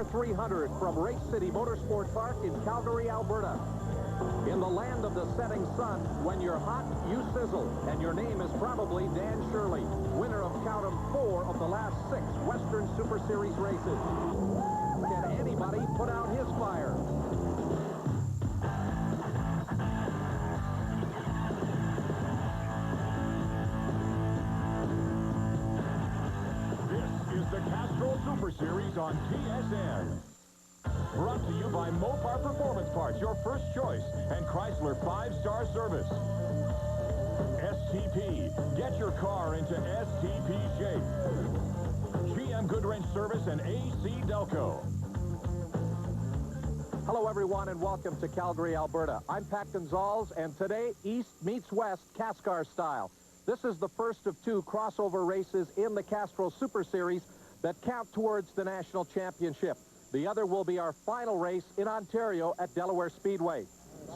Mopar 300 from Race City Motorsport Park in Calgary, Alberta. In the land of the setting sun, when you're hot, you sizzle. And your name is probably Dan Shirley, winner of count 'em 4 of the last 6 Western Super Series races. Can anybody put out his fire? The CASCAR Super Series on TSN. Brought to you by Mopar Performance Parts, your first choice, and Chrysler 5-star service. STP, get your car into STP shape. GM Goodrich Service and AC Delco. Hello, everyone, and welcome to Calgary, Alberta. I'm Pat Gonzalez, and today, East meets West, CASCAR style. This is the first of 2 crossover races in the CASCAR Super Series that count towards the national championship. The other will be our final race in Ontario at Delaware Speedway.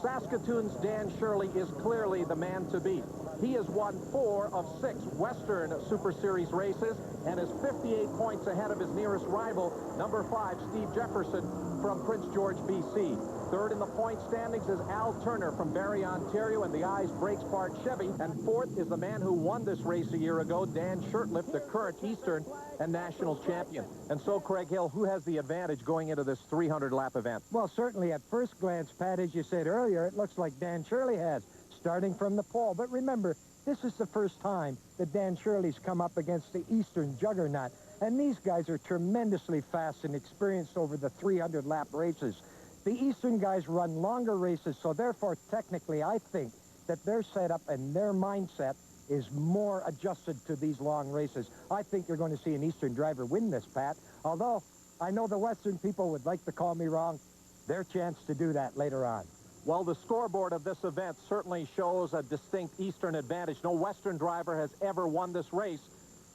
Saskatoon's Dan Shirley is clearly the man to beat. He has won 4 of 6 Western Super Series races and is 58 points ahead of his nearest rival, number 5, Steve Jefferson from Prince George, BC. Third in the point standings is Al Turner from Barrie, Ontario, and the Eyes Brakes Park Chevy. And fourth is the man who won this race a year ago, Dan Shirtliff, the current Eastern and national champion. And so, Craig Hill, who has the advantage going into this 300-lap event? Well, certainly at first glance, Pat, as you said earlier, it looks like Dan Shirley has, starting from the pole. But remember, this is the first time that Dan Shirley's come up against the Eastern juggernaut. And these guys are tremendously fast and experienced over the 300-lap races. The Eastern guys run longer races, so therefore, technically, I think that their setup and their mindset is more adjusted to these long races. I think you're going to see an Eastern driver win this, Pat. Although, I know the Western people would like to call me wrong. Their chance to do that later on. Well, the scoreboard of this event certainly shows a distinct Eastern advantage. No Western driver has ever won this race.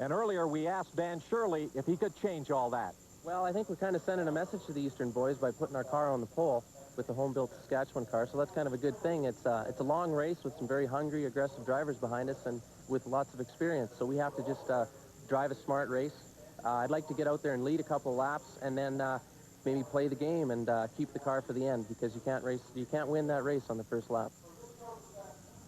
And earlier, we asked Dan Shirley if he could change all that. Well, I think we're kind of sending a message to the Eastern boys by putting our car on the pole with the home-built Saskatchewan car, so that's kind of a good thing. It's a long race with some very hungry, aggressive drivers behind us and with lots of experience, so we have to just drive a smart race. I'd like to get out there and lead a couple laps and then maybe play the game and keep the car for the end, because you can't win that race on the first lap.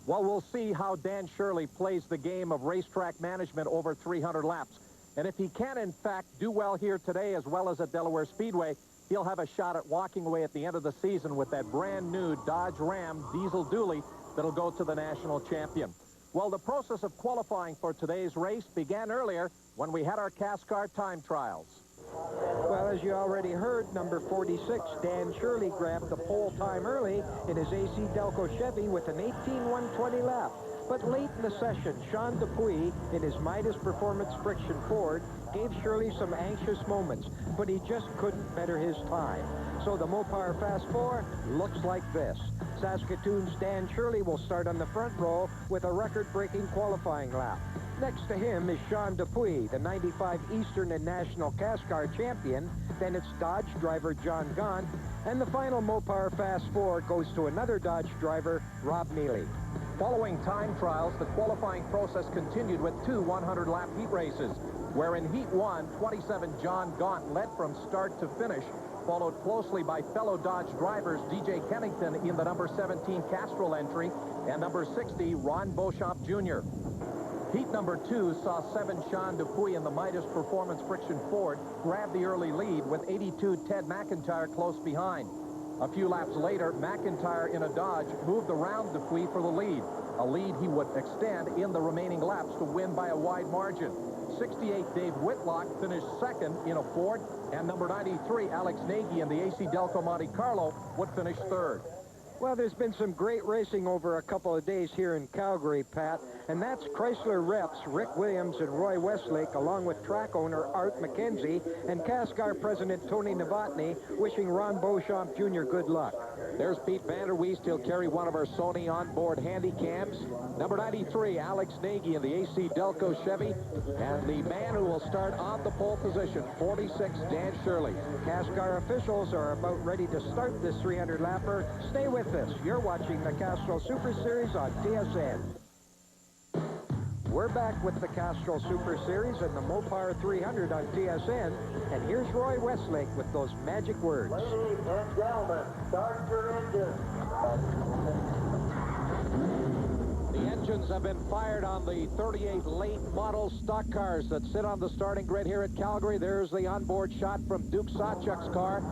Well, we'll see how Dan Shirley plays the game of racetrack management over 300 laps. And if he can, in fact, do well here today as well as at Delaware Speedway, he'll have a shot at walking away at the end of the season with that brand-new Dodge Ram diesel dually that'll go to the national champion. Well, the process of qualifying for today's race began earlier when we had our CASCAR time trials. Well, as you already heard, number 46, Dan Shirley, grabbed the pole time early in his AC Delco Chevy with an 18-120 lap. But late in the session, Sean Dupuy, in his Midas Performance Friction Ford, gave Shirley some anxious moments, but he just couldn't better his time. So the Mopar Fast 4 looks like this. Saskatoon's Dan Shirley will start on the front row with a record-breaking qualifying lap. Next to him is Sean Dupuy, the 95 Eastern and National CASCAR champion. Then it's Dodge driver John Gaunt. And the final Mopar Fast 4 goes to another Dodge driver, Rob Neely. Following time trials, the qualifying process continued with 2 100-lap heat races, where in Heat 1, 27 John Gaunt led from start to finish, followed closely by fellow Dodge drivers DJ Kennington in the number 17 Castrol entry and number 60 Ron Beauchamp Jr. Heat number 2 saw 7 Sean Dupuy in the Midas Performance Friction Ford grab the early lead with 82 Ted Mcintyre close behind. A few laps later, Mcintyre in a Dodge moved around Dupuy for the lead, a lead he would extend in the remaining laps to win by a wide margin. 68 Dave Whitlock finished second in a Ford, and number 93 Alex Nagy in the AC Delco Monte Carlo would finish third. Well, there's been some great racing over a couple of days here in Calgary, Pat, and that's Chrysler reps Rick Williams and Roy Westlake, along with track owner Art McKenzie and CASCAR president Tony Novotny, wishing Ron Beauchamp Jr. good luck. There's Pete Vanderweest. He'll carry one of our Sony onboard handy cams. Number 93, Alex Nagy in the AC Delco Chevy. And the man who will start on the pole position, 46, Dan Shirley. CASCAR officials are about ready to start this 300-lapper. Stay with us. You're watching the CASCAR Super Series on TSN. We're back with the Castrol Super Series and the Mopar 300 on TSN. And here's Roy Westlake with those magic words. Ladies and gentlemen, start your engines. The engines have been fired on the 38 late model stock cars that sit on the starting grid here at Calgary. There's the onboard shot from Duke Sawchuk's car.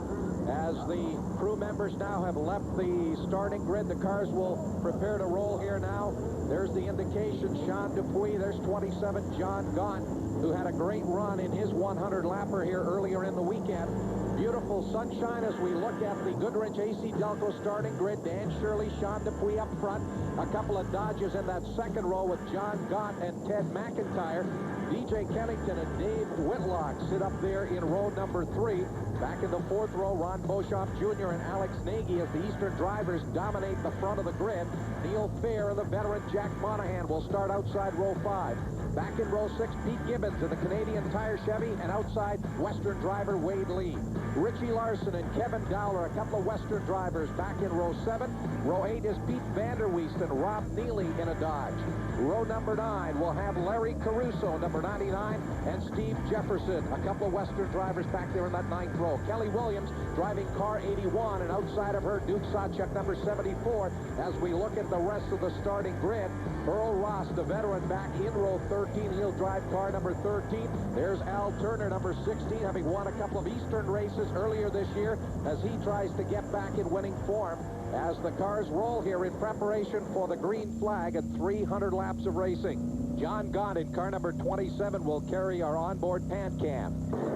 As the crew members now have left the starting grid, the cars will prepare to roll here now. There's the indication, Sean Dupuy. There's 27, John Gaunt, who had a great run in his 100-lapper here earlier in the weekend. Beautiful sunshine as we look at the Goodrich AC Delco starting grid. Dan Shirley, Sean Dupuy up front. A couple of Dodges in that second row with John Gaunt and Ted McIntyre. DJ Kennington and Dave Whitlock sit up there in row number 3. Back in the fourth row, Ron Boshoff Jr. and Alex Nagy as the Eastern drivers dominate the front of the grid. Neil Fair and the veteran Jack Monahan will start outside row 5. Back in row 6, Pete Gibbons in the Canadian Tire Chevy, and outside Western driver Wade Lee. Richie Larson and Kevin Dowler, a couple of Western drivers, back in row 7. Row 8 is Pete Vanderweest and Rob Neely in a Dodge. Row number 9 will have Larry Caruso, number 99, and Steve Jefferson, a couple of Western drivers back there in that 9th row. Kelly Williams driving car 81, and outside of her, Duke Sawchuk, number 74. As we look at the rest of the starting grid, Earl Ross, the veteran, back in row 13. He'll drive car number 13. There's Al Turner, number 16, having won a couple of Eastern races earlier this year as he tries to get back in winning form as the cars roll here in preparation for the green flag and 300 laps of racing. John Gaunt in car number 27 will carry our onboard pan cam.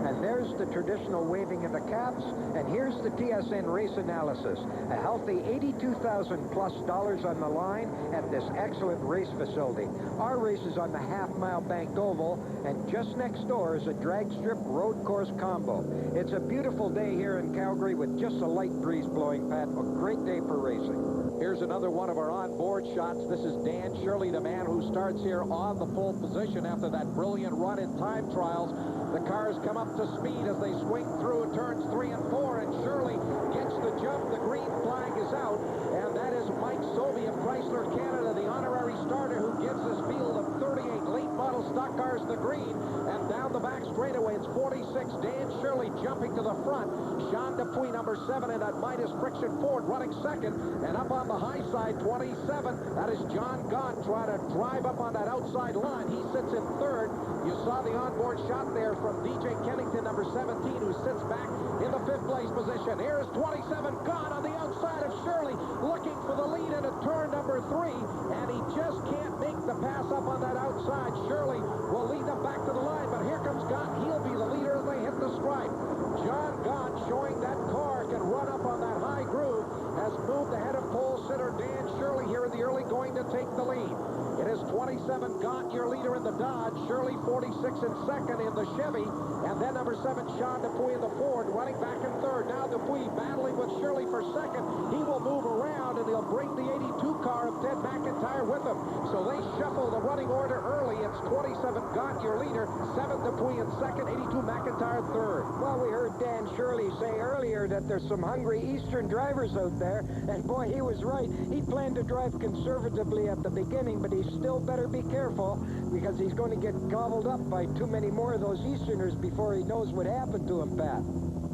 And there's the traditional waving of the caps, and here's the TSN race analysis. A healthy $82,000+ on the line at this excellent race facility. Our race is on the half-mile banked oval, and just next door is a drag strip road course combo. It's a beautiful day here in Calgary with just a light breeze blowing, Pat. A great day for racing. Here's another one of our onboard shots. This is Dan Shirley, the man who starts here on the pole position after that brilliant run in time trials. The cars come up to speed as they swing through turns 3 and 4, and Shirley gets the jump. The green flag is out, and that is Mike Sobey of Chrysler Canada, the honorary starter, who gives this field of 38 late model stock cars the green. And down the back straightaway, it's 46, Dan Shirley jumping to the front. Sean Dupuy, number 7, in that Midas Friction Ford, running second. And up on the high side, 27, that is John Gaunt trying to drive up on that outside line. He sits in third. You saw the onboard shot there from DJ Kennington, number 17, who sits back in the 5th place position. Here's 27, Gaunt on the outside of Shirley, looking for the lead into turn number 3, and he just can't make the pass up on that outside. Shirley will lead them back to the line, but here comes Gaunt. He'll be the leader as they hit the stripe. John Gaunt, showing that car can run up on that high groove, has moved ahead of pole sitter Dan Shirley here in the early going to take the lead. It is 27, Gaunt, your leader in the Dodge. Shirley, 46 in second in the Chevy. And then number 7, Sean Dupuy in the Ford, running back in third. Now Dupuy battling with Shirley for second. He will move around, and he'll bring the 82 car of Ted McIntyre with him. So they shuffle the running order early. It's 27, Gaunt, your leader. 7, Dupuy in second. 82, McIntyre third. Well, we heard Dan Shirley say earlier that there's some hungry Eastern drivers out there, and boy, he was right. He planned to drive conservatively at the beginning, but he still better be careful because he's going to get gobbled up by too many more of those Easterners before he knows what happened to him, Pat.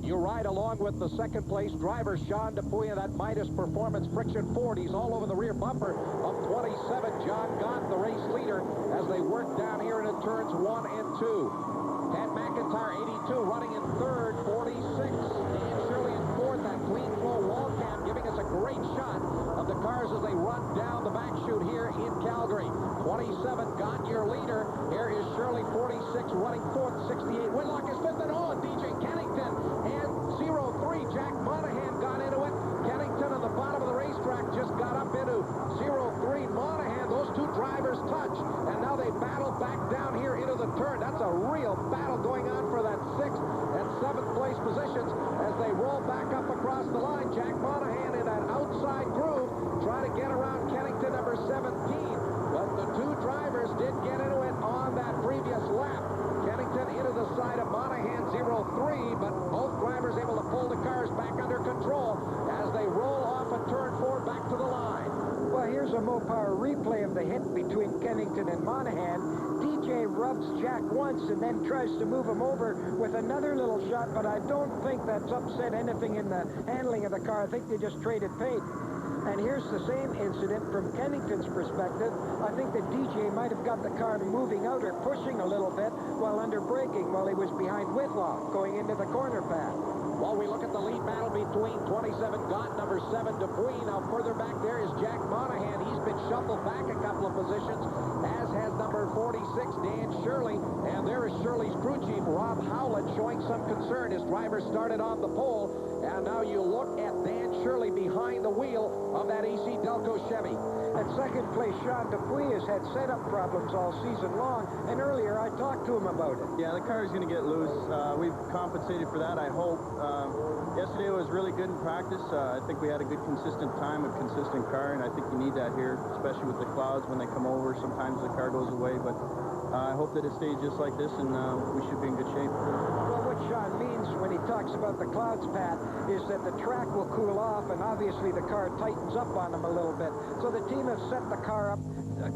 You ride along with the second place driver, Sean Dupuy, in that Midas Performance Friction Ford. He's all over the rear bumper of 27, John Gaunt, the race leader, as they work down here into turns 1 and 2. Ted McIntyre, 82, running in third, 46. Dan Shirley in fourth. That clean flow wall cam giving us a great shot of the cars as they run down the back chute here in Calgary. 27, Gaunt, your leader. Here is Shirley, 46, running fourth, 68. Whitlock is fifth, and on DJ Kennington. And 03, Jack Monahan got into it. Kennington on the bottom of the racetrack just got up into 03. Monahan, those two drivers touch, and now they battle back down here into the turn. That's a real battle going on for that 6th and 7th place positions as they roll back up across the line. Jack Monahan in that outside groove, trying to get around Kennington, number 17. But the two drivers did get into it on that previous lap. Kennington into the side of Monahan, 03, but both drivers able to pull the cars back under control as they roll off a turn 4 back to the line. Well, here's a Mopar replay of the hit between Kennington and Monahan. rubs Jack once and then tries to move him over with another little shot, but I don't think that's upset anything in the handling of the car. I think they just traded paint. And here's the same incident from Kennington's perspective. I think that DJ might have got the car moving out or pushing a little bit while under braking while he was behind Whitlock going into the corner path. Well, we look at the lead battle between 27 Gaunt, number 7 Dupuy. Now further back there is Jack Monahan. He's been shuffled back a couple of positions, as has number 46 Dan Shirley. And there is Shirley's crew chief Rob Howlett showing some concern. His driver started on the pole, and now you look at Dan Shirley behind the wheel of that AC Delco Chevy. At second place, Sean Dupuy has had setup problems all season long, and earlier I talked to him about it. Yeah, the car is going to get loose. We've compensated for that, I hope. Yesterday was really good in practice. I think we had a good consistent time, a consistent car, and I think you need that here, especially with the clouds when they come over. Sometimes the car goes away, but I hope that it stays just like this, and we should be in good shape. Well, what Sean means when he talks about the clouds, Pat, is that the track will cool off, and obviously the car tightens up on him a little bit. So the team has set the car up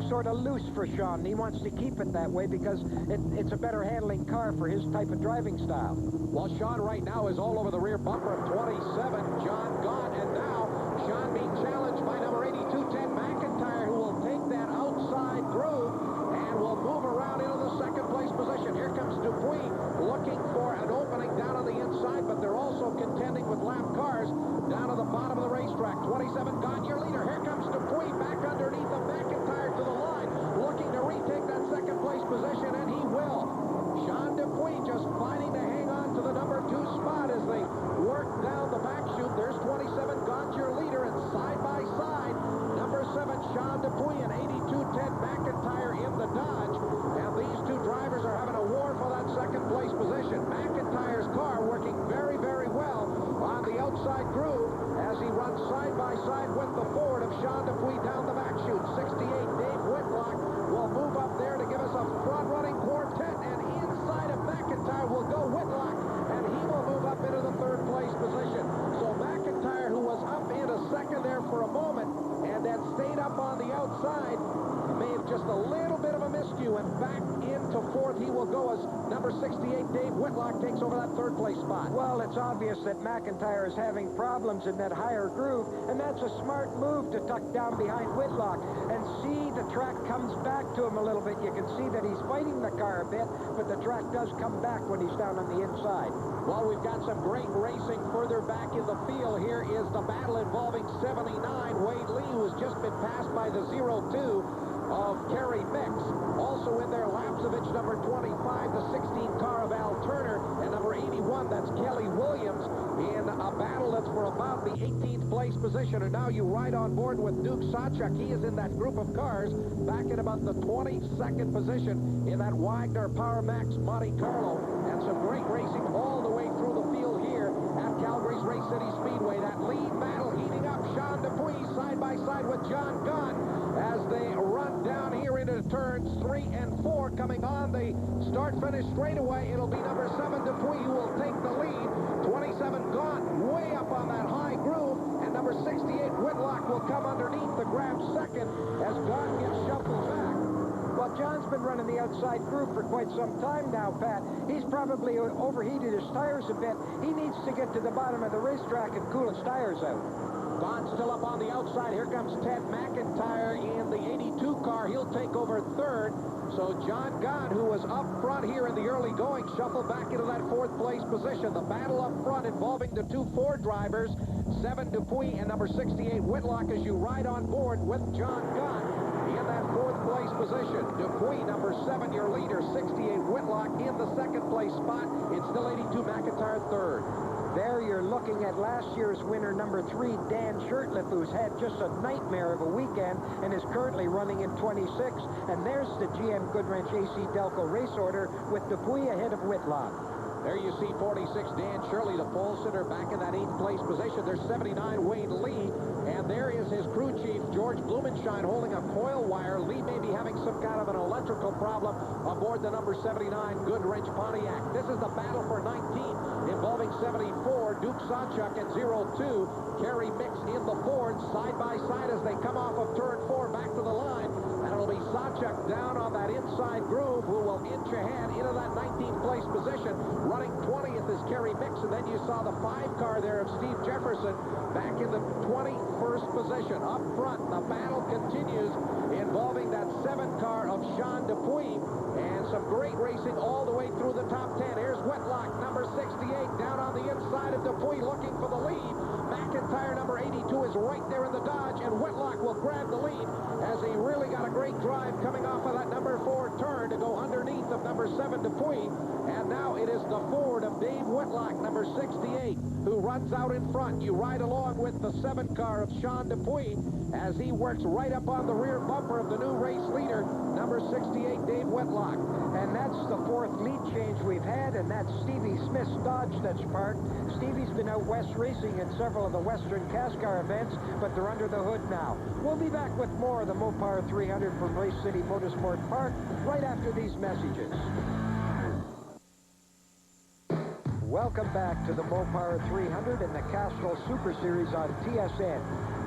sort of loose for Sean. He wants to keep it that way because it's a better handling car for his type of driving style. Well, Sean right now is all over the rear bumper of 27, John Gaunt, and now Sean being challenged by number 8210 Mcintyre, who will take that outside groove and will move around into the second place position. Here comes Dupuy looking for an opening down on the inside, but they're also contending with lap cars down to the bottom of the racetrack. 27 Gaunt, your leader. Here comes Dupuy back underneath of Mcintyre to the line, looking to retake that second place position, and he will. Sean Dupuy just fighting to hang on to the number 2 spot as they work down the back chute. There's 27 Gaunt, your leader, and side by side, number 7 Sean Dupuy and 8210 Mcintyre in the Dodge. And these two drivers are having a war for that second place position. Mcintyre's car working very, very well on the outside groove as he runs side by side with the Ford of Sean Dupuy down the back chute. 68 Dave Whitlock will move up there to give us a front-running quartet, and inside of Mcintyre will go Whitlock, and he will move up into the third place position. So Mcintyre, who was up into second there for a moment and then stayed up on the outside, made just a little bit of a miscue, and back into fourth he will go as number 68 Dave Whitlock takes over that third place spot. Well, it's obvious that Mcintyre is having problems in that higher groove, and that's a smart move to tuck down behind Whitlock and see the track comes back to him a little bit. You can see that he's fighting the car a bit, but the track does come back when he's down on the inside. Well, we've got some great racing further back in the field. Here is the battle involving 79 Wade Lee, who has just been passed by the 02 of Kerry Micks. Also in there, Lapsovich, number 25, the 16 car of Al Turner, and number 81, that's Kelly Williams, in a battle that's for about the 18th place position. And now you ride on board with Duke Sawchuk. He is in that group of cars back in about the 22nd position in that Wagner Power Max Monte Carlo. And some great racing all the way through the field here at Calgary's Race City Speedway. That lead battle heating up. Sean Dupuy side by side with John Gaunt as they run down here into turns 3 and 4. Coming on the start-finish straightaway, it'll be number 7 Dupuy who will take the lead. 27 Gaunt way up on that high groove, and number 68 Whitlock will come underneath to grab second as Gaunt gets shuffled back. Well, John's been running the outside groove for quite some time now, Pat. He's probably overheated his tires a bit. He needs to get to the bottom of the racetrack and cool his tires out. Gaunt still up on the outside. Here comes Ted Mcintyre in the 82 car. He'll take over third. So John Gaunt, who was up front here in the early going, shuffled back into that fourth place position. The battle up front involving the two Ford drivers, 7 Dupuy and number 68 Whitlock, as you ride on board with John Gaunt in that fourth place position. Dupuy, number 7, your leader. 68 Whitlock in the second place spot. It's still 82 Mcintyre third. There you're looking at last year's winner, number 3, Dan Shurtleff, who's had just a nightmare of a weekend and is currently running in 26. And there's the GM Goodrich AC Delco race order with Dupuy ahead of Whitlock. There you see 46, Dan Shirley, the pole sitter, back in that 8th place position. There's 79, Wade Lee. And there is his crew chief, George Blumenschein, holding a coil wire. Lee may be having some kind of an electrical problem aboard the number 79 Goodrich Pontiac. This is the battle for 19, involving 74, Duke Sawchuk at 02, Kerry Micks in the Ford, side by side as they come off of turn 4 back to the line. And it'll be Sawchuk down on that inside groove, who will inch ahead into that 19th place position. Running 20th is Kerry Micks, and then you saw the 5 car there of Steve Jefferson back in the 21st position. Up front, the battle continues, involving that 7 car of Sean Dupuy, and some great racing all the way through the top 10. Here's Whitlock, number 68, down on the inside of Dupuy, looking for the lead. Mcintyre, number 82, is right there in the Dodge, and Whitlock will grab the lead as he really got a great drive coming off of that number 4 turn to go underneath of number 7 Dupuy. And now it is the Ford of Dave Whitlock, number 68, who runs out in front. You ride along with the 7 car of Sean Dupuy as he works right up on the rear bumper of the new race leader, number 68, Dave Whitlock. And that's the 4th lead change we've had, and that's Stevie Smith's Dodge that's parked. Stevie's been out west racing in several of the Western CASCAR events, but they're under the hood now. We'll be back with more of the Mopar 300 from Race City Motorsport Park right after these messages. Welcome back to the Mopar 300 and the Castrol Super Series on TSN.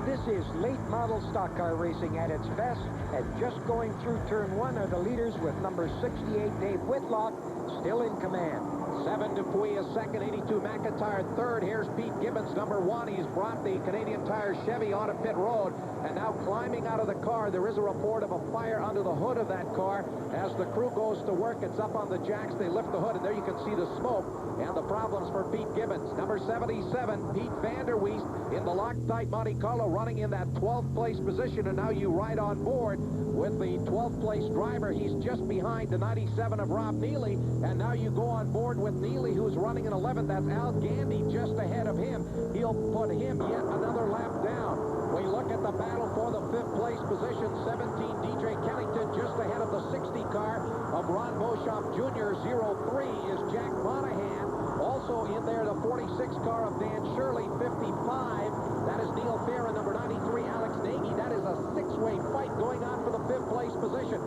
This is late model stock car racing at its best, and just going through turn 1 are the leaders with number 68 Dave Whitlock still in command. 7 Dupuy is second, 82 Mcintyre third. Here's Pete Gibbons, number 1. He's brought the Canadian Tire Chevy onto pit road, and now climbing out of the car. There is a report of a fire under the hood of that car. As the crew goes to work, it's up on the jacks. They lift the hood, and there you can see the smoke and the problems for Pete Gibbons. Number 77, Pete Vanderweest in the Loctite Monte Carlo, running in that 12th place position, and now you ride on board with the 12th place driver. He's just behind the 97 of Rob Neely, and now you go on board with Neely, who's running in 11th. That's Al Gandy just ahead of him. He'll put him yet another lap down. We look at the battle for the 5th place position. 17, DJ Kennington just ahead of the 60 car of Ron Beauchamp Jr. 03 is Jack Monahan. Also in there, the 46 car of Dan Shirley. 55, that is Neil Fair, and number 93, Alex Nagy. That is a 6-way fight going on for the 5th place position.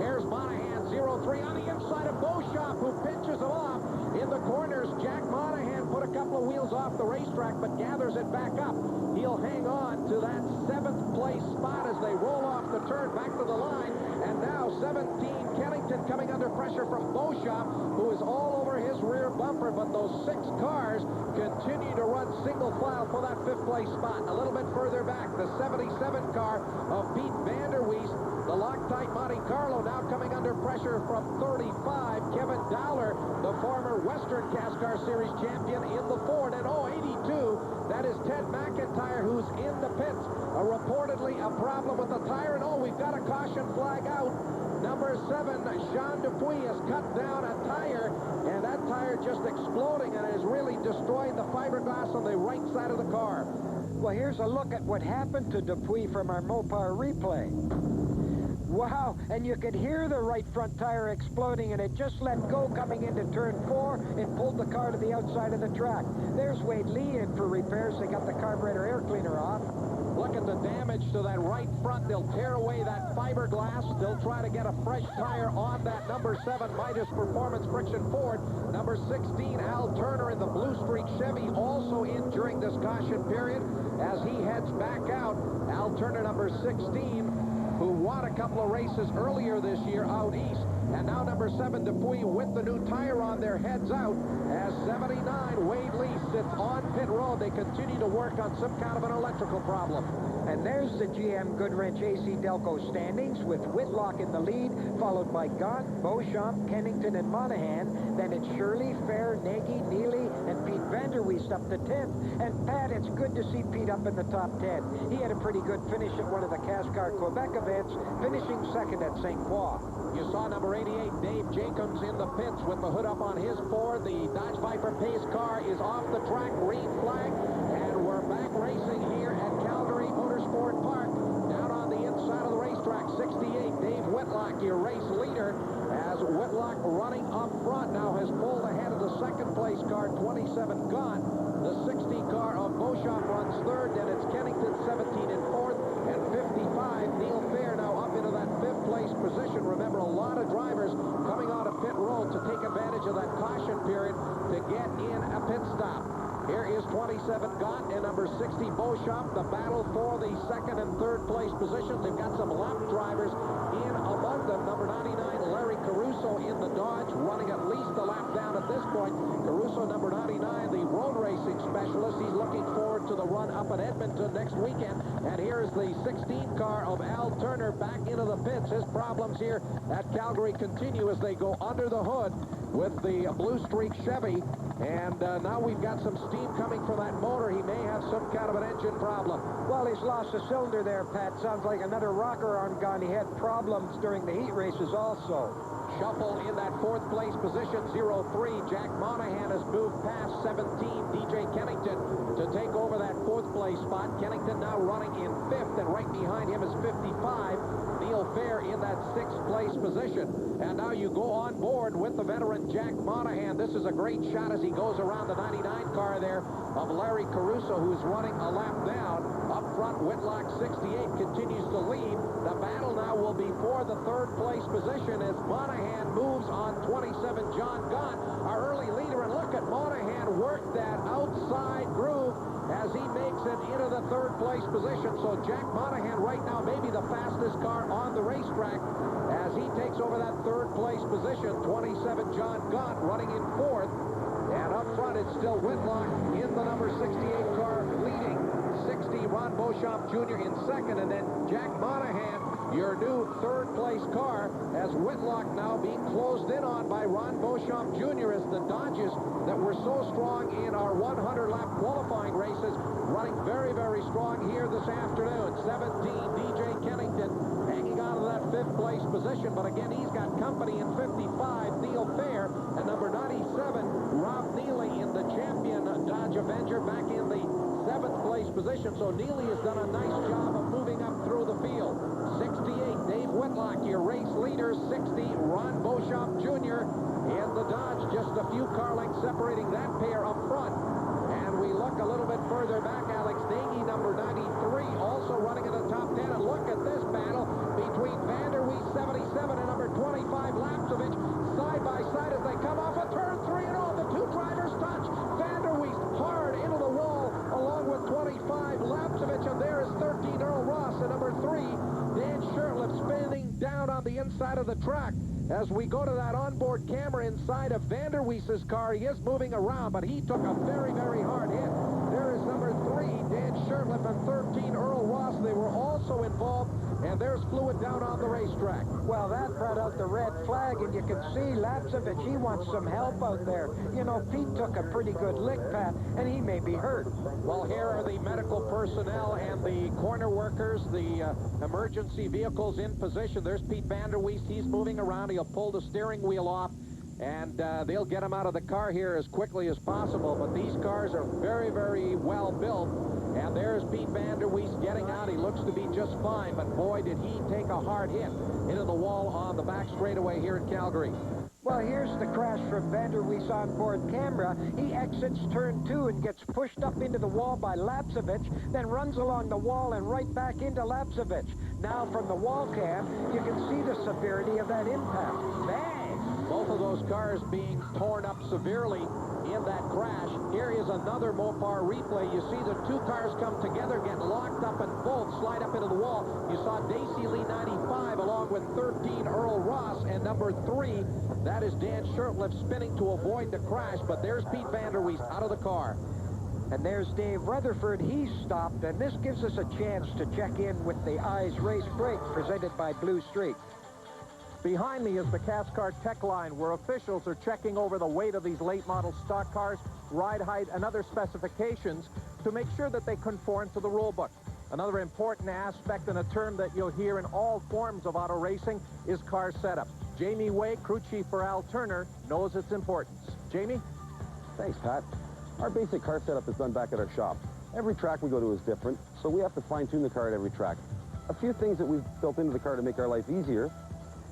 Here's Monahan, 03 on the inside of Beauchamp, who pinches him off. In the corners, Jack Monahan put a couple of wheels off the racetrack, but gathers it back up. He'll hang on to that 7th place spot as they roll off the turn back to the line. And now 17, Kennington coming under pressure from Beauchamp, who is all over his rear bumper, but those 6 cars continue to run single file for that 5th place spot. A little bit further back, the 77 car of Pete Vanderweest, the Loctite Monte Carlo, now coming under pressure from 35, Kevin Dowler, the former Western CASCAR Series champion in the Ford. And 82, that is Ted Mcintyre, who's in the pits. Reportedly a problem with the tire, and we've got a caution flag out. Number 7, Sean Dupuy, has cut down a tire, and that tire just exploding, and has really destroyed the fiberglass on the right side of the car. Well, here's a look at what happened to Dupuy from our Mopar replay. Wow, and you could hear the right front tire exploding, and it just let go coming into turn 4 and pulled the car to the outside of the track. There's Wade Lee in for repairs. They got the carburetor air cleaner off. Look at the damage to that right front. They'll tear away that fiberglass. They'll try to get a fresh tire on that number 7 Midas Performance Friction Ford. Number 16, Al Turner in the Blue Streak Chevy, also in during this caution period as he heads back out. Al Turner, number 16, who won a couple of races earlier this year out east. And now number 7, Dupuy, with the new tire on their heads out, as 79, Wade Lee sits on pit road. They continue to work on some kind of an electrical problem. And there's the GM Goodrich AC Delco standings, with Whitlock in the lead, followed by Gaunt, Beauchamp, Kennington, and Monahan. Then it's Shirley, Fair, Nagy, Neely, and Pete Vanderweest up to 10th. And Pat, it's good to see Pete up in the top 10. He had a pretty good finish at one of the CASCAR Quebec events, finishing second at St. Croix. You saw number 88, Dave Jacobs, in the pits with the hood up on his Ford. The Dodge Viper pace car is off the track, green flag, and we're back racing here at Calgary Motorsport Park. Down on the inside of the racetrack, 68, Dave Whitlock, your race leader, as Whitlock running up front now has pulled ahead of the 2nd place car, 27 Gaunt. The 60 car of Beauchamp runs third, and it's Kennington 17 in fourth, and 55 Neil Fair now up into that fifth place position. Remember, a lot of drivers coming out of pit road to take advantage of that caution period to get in a pit stop. Here is 27 Gaunt and number 60 Beauchamp. The battle for the second and third place positions. They've got some lap drivers in among them. Number 99, Larry Caruso in the Dodge, running at least a lap down at this point. Caruso, number 99, the road racing specialist. He's looking forward to the run up at Edmonton next weekend. And here's the 16 car of Al Turner back into the pits. His problems here at Calgary continue as they go under the hood with the Blue Streak Chevy. And now we've got some steam coming from that motor. He may have some kind of an engine problem. Well, he's lost a cylinder there, Pat. Sounds like another rocker arm gone. He had problems during the heat races also. Shuffle in that fourth place position, 0-3. Jack Monahan has moved past 17, DJ Kennington, to take over that fourth place spot. Kennington now running in fifth, and right behind him is 55. Neil Fair in that sixth place position. And now you go on board with the veteran Jack Monahan. This is a great shot as he goes around the 99 car there of Larry Caruso, who's running a lap down. Up front, Whitlock 68 continues to lead. The battle now will be for the third place position as Monahan moves on 27 John Gaunt, our early leader. And look at Monahan work that outside groove as he makes it into the third place position. So Jack Monahan right now maybe the fastest car on the racetrack as he takes over that third place position. 27 John Gaunt running in fourth. And up front, it's still Whitlock in the number 68 car leading. 60, Ron Beauchamp Jr. in second, and then Jack Monahan, your new third-place car, as Whitlock now being closed in on by Ron Beauchamp Jr. as the Dodges that were so strong in our 100-lap qualifying races running very, very strong here this afternoon. 17, DJ Kennington hanging out of that fifth-place position, but again, he's got company in 55, Neil Fair, and number 97, Rob Neely in the champion Dodge Avenger back in the seventh place position. So Neely has done a nice job of moving up through the field. 68, Dave Whitlock, your race leader. 60, Ron Beauchamp Jr. in the Dodge. Just a few car lengths separating that pair up front. And we look a little bit further back. Alex Nagy, number 93, also running in the top 10. And look at this battle between Vanderwees 77 and number 25, Lapsevich, side by side as they come off a turn 3 and all. The two drivers touch. Vanderwees hard into the wall along with 25, Lapsevich, and there is 13, Earl Ross, and number 3, Dan Shurtleff, spinning down on the inside of the track. As we go to that onboard camera inside of Vanderwees's car, he is moving around, but he took a very, very hard hit. There is number 3, Dan Shurtleff, and 13, Earl Ross. They were also involved, and there's fluid down on the racetrack. Well, that brought out the red flag, and you can see Lapsevich, he wants some help out there. You know, Pete took a pretty good lick, Pat, and he may be hurt. Well, here are the medical personnel and the corner workers, the emergency vehicles in position. There's Pete Vanderwees. He's moving around. He'll pull the steering wheel off, and they'll get him out of the car here as quickly as possible. But these cars are very, very well built. And there's Pete Vanderwees getting out. He looks to be just fine, but boy, did he take a hard hit into the wall on the back straightaway here in Calgary. Well, here's the crash from Vanderwees onboard camera. He exits turn 2 and gets pushed up into the wall by Lapsevich, then runs along the wall and right back into Lapsevich. Now from the wall cam, you can see the severity of that impact. Bang! Both of those cars being torn up severely in that crash. Here is another Mopar replay. You see the two cars come together, get locked up, and both slide up into the wall. You saw Dacy Lee 95 along with 13 Earl Ross, and number 3, that is Dan Shurtleff, spinning to avoid the crash. But there's Pete Vanderwees out of the car. And there's Dave Rutherford. He's stopped, and this gives us a chance to check in with the Eyes Race Break presented by Blue Streak. Behind me is the CASCAR tech line, where officials are checking over the weight of these late model stock cars, ride height, and other specifications to make sure that they conform to the rule book. Another important aspect and a term that you'll hear in all forms of auto racing is car setup. Jamie Way, crew chief for Al Turner, knows its importance. Jamie? Thanks, Pat. Our basic car setup is done back at our shop. Every track we go to is different, so we have to fine-tune the car at every track. A few things that we've built into the car to make our life easier.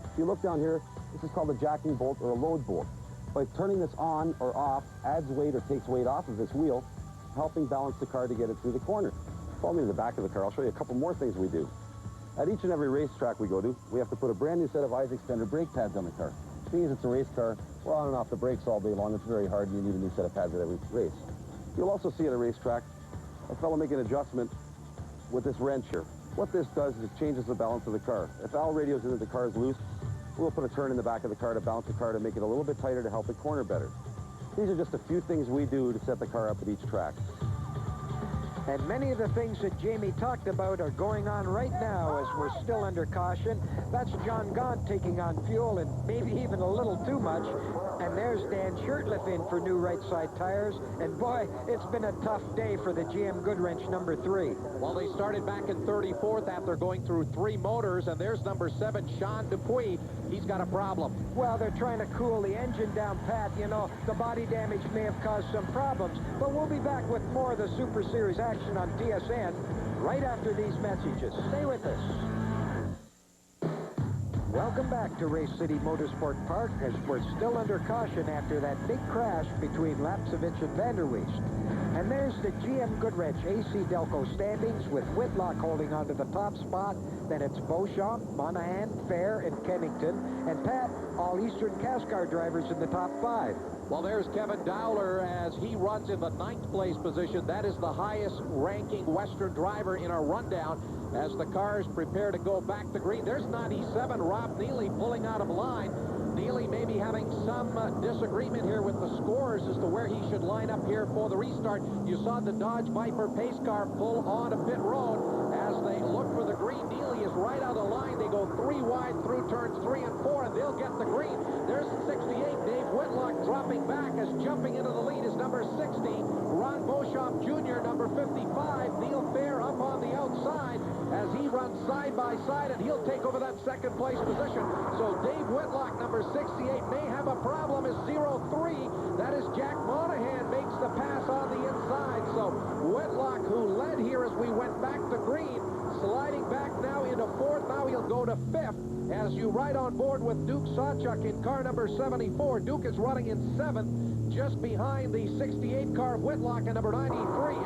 If you look down here, this is called a jacking bolt or a load bolt. By turning this on or off adds weight or takes weight off of this wheel, helping balance the car to get it through the corner. Follow me to the back of the car. I'll show you a couple more things we do. At each and every racetrack we go to, we have to put a brand new set of eyes extender brake pads on the car. Seeing as it's a race car, we're on and off the brakes all day long. It's very hard, and you need a new set of pads at every race. You'll also see at a racetrack a fellow make an adjustment with this wrench here. What this does is it changes the balance of the car. If Al radios in that the car is loose, we'll put a turn in the back of the car to balance the car to make it a little bit tighter to help it corner better. These are just a few things we do to set the car up at each track. And many of the things that Jamie talked about are going on right now as we're still under caution. That's John Gaunt taking on fuel and maybe even a little too much. And there's Dan Shurtleff in for new right side tires. And boy, it's been a tough day for the GM Goodrich number 3. Well, they started back in 34th after going through 3 motors, and there's number 7, Sean Dupuy. He's got a problem. Well, they're trying to cool the engine down, Pat. You know, the body damage may have caused some problems. But we'll be back with more of the Super Series action on TSN right after these messages. Stay with us. Welcome back to Race City Motorsport Park as we're still under caution after that big crash between Lapsevich and Vanderweest. And there's the GM Goodrich AC Delco standings with Whitlock holding on to the top spot. Then it's Beauchamp, Monahan, Fair, and Kennington. And Pat, all Eastern CASCAR drivers in the top 5. Well, there's Kevin Dowler as he runs in the 9th place position. That is the highest ranking Western driver in our rundown as the cars prepare to go back to green. There's 97, Rob Neely pulling out of line. Neely may be having some disagreement here with the scores as to where he should line up here for the restart. You saw the Dodge Viper pace car pull onto pit road as they look for the green. Neely is right out of line. They go 3 wide through turns 3 and 4, and they'll get the green. There's 68, Dave Whitlock dropping back as jumping into the lead is number 60. Ron Beauchamp Jr., number 55. Neil Fair up on the outside as he runs side by side, and he'll take over that 2nd place position. So Dave Whitlock, number 68, may have a problem as 03. That is Jack Monahan makes the pass on the inside. So Whitlock, who led here as we went back to green, sliding back now into 4th. Now he'll go to 5th as you ride on board with Duke Sawchuk in car number 74. Duke is running in 7th, just behind the 68 car of Whitlock and number 93,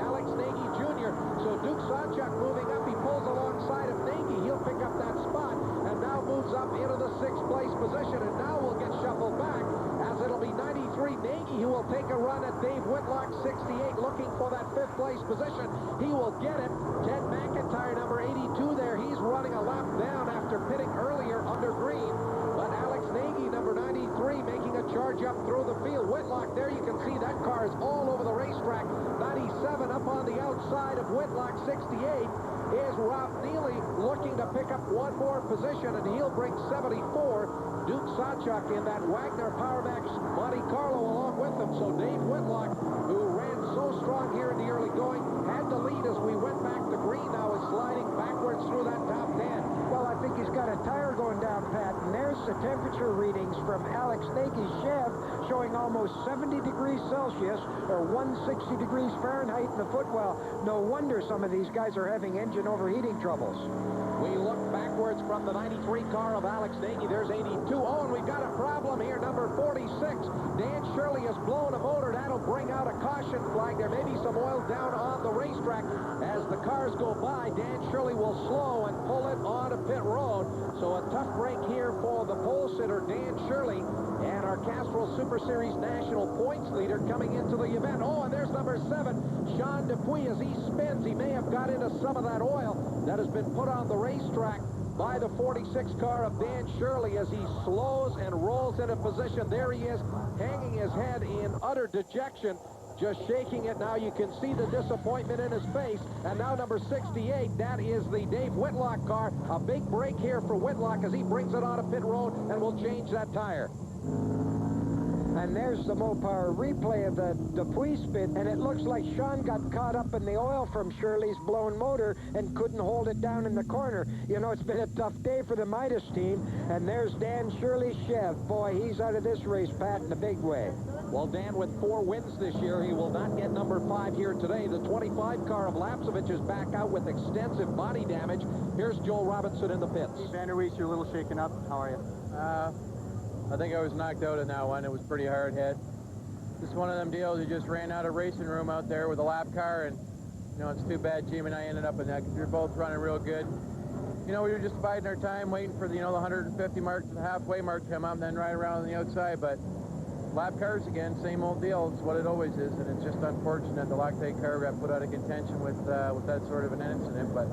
Alex Nagy Jr. So Duke Sawchuk moving up. He pulls alongside of Nagy. He'll pick up that spot and now moves up into the 6th place position. And now we'll get shuffled back as it'll be 93 Nagy who will take a run at Dave Whitlock, 68, looking for that 5th place position. He will get it. Ted Mcintyre, number 82 there. He's running a lap down after pitting earlier under green. But Alex Nagy, number 93, making a charge up through the field. Whitlock, there you can see that car is all over the racetrack. 97 up on the outside of Whitlock. 68 is Rob Neely looking to pick up 1 more position, and he'll bring 74. Duke Sawchuk in that Wagner PowerMax Monte Carlo along with him. So Dave Whitlock, who ran so strong here in the early going, had the lead as we went back to green. Now is sliding backwards through that top 10. Well, I think he's got a tire going down, Pat, and there's the temperature readings from Alex Nagy's Chev showing almost 70 degrees Celsius or 160 degrees Fahrenheit in the footwell. No wonder some of these guys are having engine overheating troubles. We look backwards from the 93 car of Alex Nagy. There's 82. Oh, and we've got a problem here. Number 46, Dan Shirley has blown a motor. That'll bring out a caution flag. There may be some oil down on the racetrack. As the cars go by, Dan Shirley will slow and pull it onto pit road. So a tough break here for the pole sitter, Dan Shirley, and our Castrol Super Series national points leader coming into the event. Oh, and there's number 7, Sean Dupuy. As he spins, he may have got into some of that oil that has been put on the racetrack by the 46 car of Dan Shirley as he slows and rolls into position. There he is, hanging his head in utter dejection, just shaking it. Now you can see the disappointment in his face. And now number 68, that is the Dave Whitlock car. A big break here for Whitlock as he brings it onto pit road and will change that tire. And there's the Mopar replay of the Dupuy spin, and it looks like Sean got caught up in the oil from Shirley's blown motor and couldn't hold it down in the corner. You know, it's been a tough day for the Midas team, and there's Dan Shirley's Chev. Boy, he's out of this race, Pat, in a big way. Well, Dan, with 4 wins this year, he will not get number 5 here today. The 25 car of Lapsevich is back out with extensive body damage. Here's Joel Robinson in the pits. Vanderweest, you're a little shaken up. How are you? I think I was knocked out in that one. It was pretty hard hit. Just one of them deals. You just ran out of racing room out there with a lap car, and you know, it's too bad Jim and I ended up in that because we were both running real good. You know, we were just biding our time, waiting for the, you know, the 150 mark, the halfway mark to come up, and then right around on the outside. But lap cars again, same old deal. It's what it always is, and it's just unfortunate the lactate car got put out of contention with that sort of an incident. But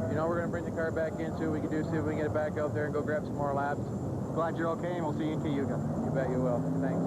you know, we're going to bring the car back in, see what we can do, see if we can get it back out there and go grab some more laps. Glad you're okay, and we'll see you in Cayuga. You bet you will. Thanks.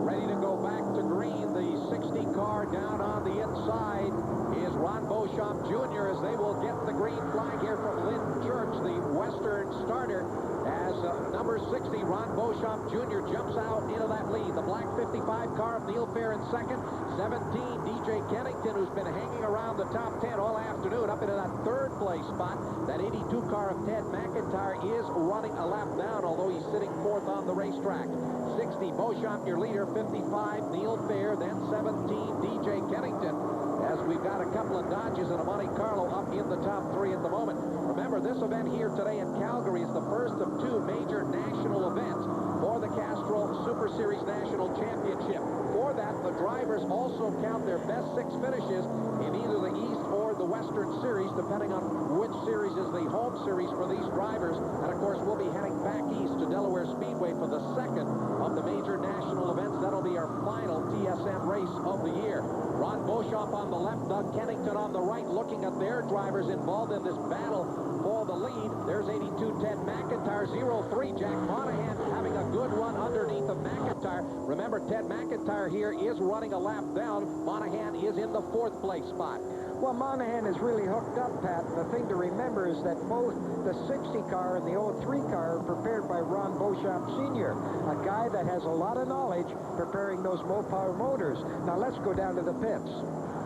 Ready to go back to green. The 60 car down on the inside is Ron Beauchamp Jr. as they will get the green flag here from Lynn Church, the Western starter, as number 60, Ron Beauchamp Jr. jumps out into that lead. The black 55 car of Neil Fair in second. 17, DJ Kennington, who's been hanging around the top 10 all afternoon, up into that third place spot. That 82 car of Ted McIntyre is running a lap down, although he's sitting fourth on the racetrack. 60, Beauchamp, your leader. 55, Neil Fair. Then 17, DJ Kennington. As we've got a couple of Dodges and a Monte Carlo up in the top three at the moment. Remember, this event here today in Calgary is the first of two major national events for the Castrol Super Series National Championship. For that, the drivers also count their best 6 finishes in either the East or the Western Series, depending on which series is the home series for these drivers. And, of course, we'll be heading back east to Delaware Speedway for the second of the major national events. That'll be our final TSN race of the year. Ron Beauchamp on the left, Doug Kennington on the right, looking at their drivers involved in this battle for the lead. There's 82 Ted McIntyre, 03 Jack Monahan having a good run underneath of McIntyre. Remember, Ted McIntyre here is running a lap down. Monahan is in the 4th place spot. Well, Monahan is really hooked up, Pat. And the thing to remember is that both the 60 car and the 03 car are prepared by Ron Beauchamp Sr., a guy that has a lot of knowledge preparing those Mopar motors. Now, let's go down to the pits.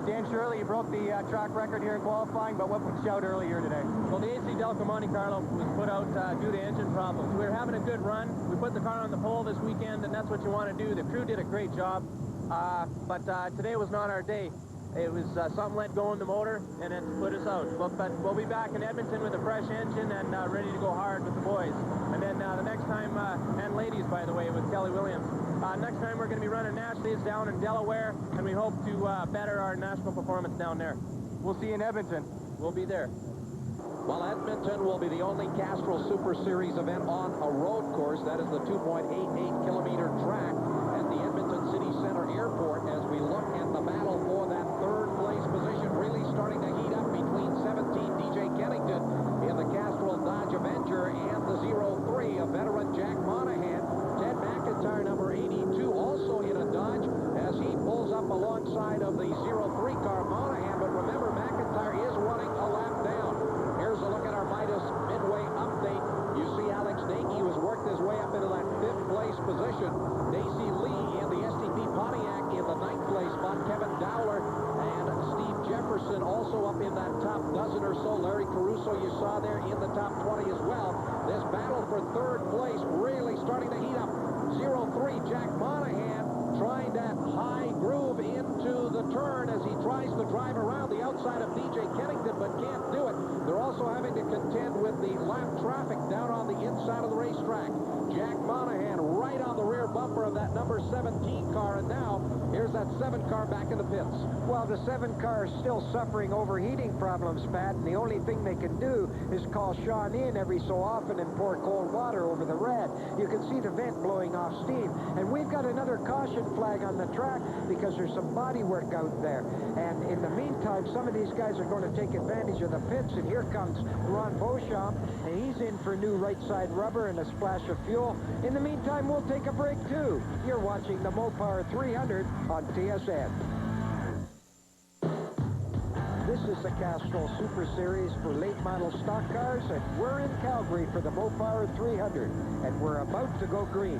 Dan Shirley, you broke the track record here in qualifying, but what put you out earlier today? Well, the AC Delco Monte Carlo was put out due to engine problems. We were having a good run. We put the car on the pole this weekend, and that's what you want to do. The crew did a great job, but today was not our day. It was something let go in the motor, and it put us out. But we'll be back in Edmonton with a fresh engine and ready to go hard with the boys. And then the next time, and ladies, by the way, with Kelly Williams. Next time we're going to be running Nationals down in Delaware, and we hope to better our national performance down there. We'll see you in Edmonton. We'll be there. Well, Edmonton will be the only Castrol Super Series event on a road course. That is the 2.88-kilometer track at the Edmonton City Center Airport, as we look at the battle for that third place position, really starting to heat up between 17 DJ Kennington in the Castrol Dodge Avenger and the 03 of veteran Jack Monahan. Ted McIntyre, number 82, also in a Dodge as he pulls up alongside of the 03 car Monahan. But remember, McIntyre is running a lap down. Here's a look at our Midas Midway update. You see Alex Nagy has worked his way up into that 5th place position. Dacy Lee in the STP Pontiac in the 9th place spot. Kevin Dowler and Steve Jefferson also up in that top dozen or so. Larry Caruso you saw there in the top 20 as well. This battle for 3rd place really starting to heat up. 03 Jack Monahan trying that high groove into the turn as he tries to drive around the outside of DJ Kennington, but can't do it. They're also having to contend with the lap traffic down on the inside of the racetrack. Jack Monahan right on the rear bumper of that number 17 car, and now here's that 7 car back in the pits. Well, the 7 car is still suffering overheating problems, Pat, and the only thing they can do is call Sean in every so often and pour cold water over the red. You can see the vent blowing off steam, and we've got another caution flag on the track because there's some body work out there. And in the meantime, some of these guys are going to take advantage of the pits, and here comes Ron Beauchamp, and he's in for new right side rubber and a splash of fuel. In the meantime, we'll take a break too. You're watching the Mopar 300 on TSN. This is the Castrol Super Series for late model stock cars, and we're in Calgary for the Mopar 300, and we're about to go green.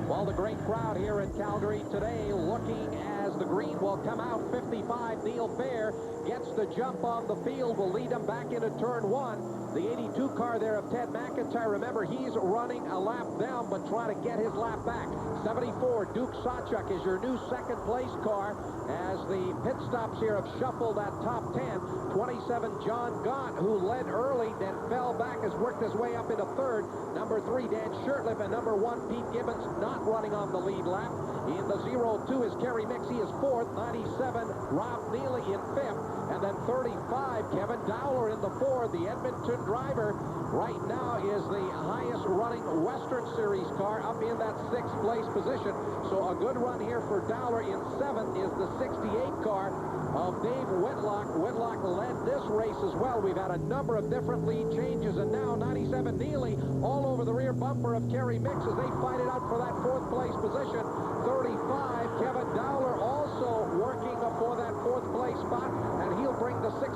Well, the great crowd here in Calgary today looking as the green will come out. 55, Neil Fair gets the jump on the field, will lead him back into turn 1. The 82 car there of Ted McIntyre, remember, he's running a lap down, but trying to get his lap back. 74, Duke Sawchuk is your new second-place car as the pit stops here have shuffled that top 10. 27, John Gott, who led early, then fell back, has worked his way up into third. Number 3, Dan Shirtliff, and number 1, Pete Gibbons, not running on the lead lap. In the 0-2 is Kerry Micks, he is 4th. 97, Rob Neely in 5th. And then 35, Kevin Dowler in the 4th. The Edmonton driver right now is the highest running Western Series car, up in that 6th place position. So a good run here for Dowler. In 7th is the 68 car of Dave Whitlock. Whitlock led this race as well. We've had a number of different lead changes, and now 97 Neely all over the rear bumper of Kerry Micks as they fight it out for that 4th place position. 35, Kevin Dowler also working for that 4th place spot, and he'll bring the 68